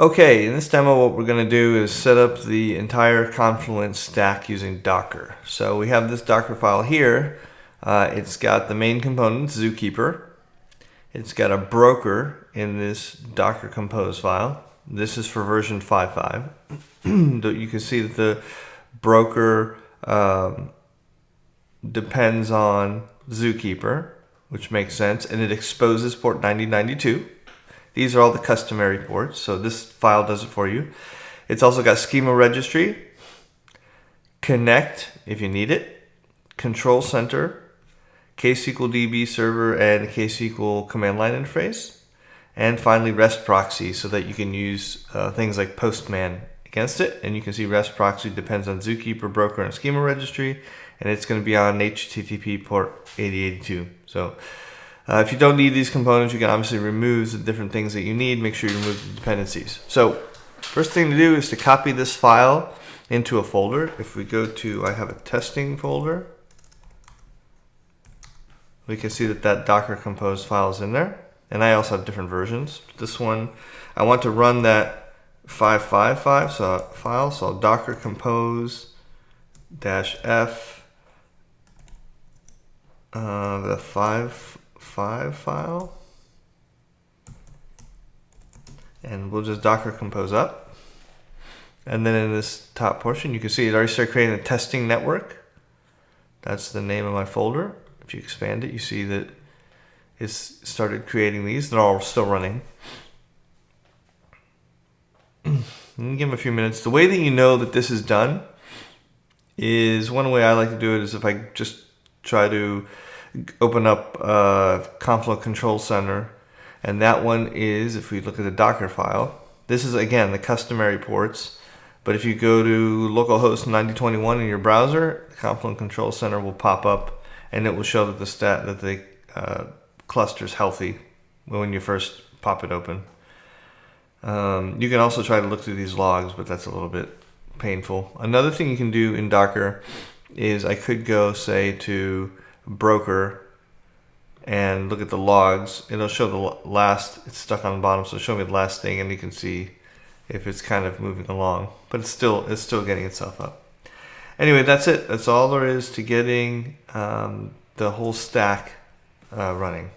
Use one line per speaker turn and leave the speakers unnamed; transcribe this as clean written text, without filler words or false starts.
Okay, in this demo what we're going to do is set up the entire Confluent stack using Docker. So we have this Docker file here. It's got the main component, Zookeeper. It's got a broker in this Docker compose file. This is for version 5.5. You can see that the broker depends on Zookeeper, which makes sense, and it exposes port 9092. These are all the customary ports, so this file does it for you. It's also got schema registry, connect if you need it, control center, KSQL DB server, and KSQL command line interface, and finally REST proxy so that you can use things like Postman against it. And you can see REST proxy depends on Zookeeper, broker, and schema registry, and it's going to be on HTTP port 8082. So if you don't need these components, you can obviously remove the different things that you need. Make sure you remove the dependencies. So first thing to do is to copy this file into a folder. If we go to, I have a testing folder, we can see that Docker compose file is in there. And I also have different versions. This one, I want to run that 555 file, so docker compose -f the 5 file, and we'll just docker compose up. And then in this top portion you can see it already started creating a testing network. That's the name of my folder. If you expand it, you see that it's started creating these. They're all still running. Give them a few minutes. The way that you know that this is done is, one way I like to do it is if I just try to open up Confluent Control Center, and that one is, if we look at the Docker file, this is again the customary ports, but if you go to localhost 9021 in your browser, the Confluent Control Center will pop up and it will show that the cluster is healthy when you first pop it open. You can also try to look through these logs, but that's a little bit painful. Another thing you can do in Docker is I could go, say, to broker and look at the logs. It'll show the last, it's stuck on the bottom, so it'll show me the last thing, and you can see if it's kind of moving along, but it's still getting itself up. Anyway, that's it. That's all there is to getting the whole stack running.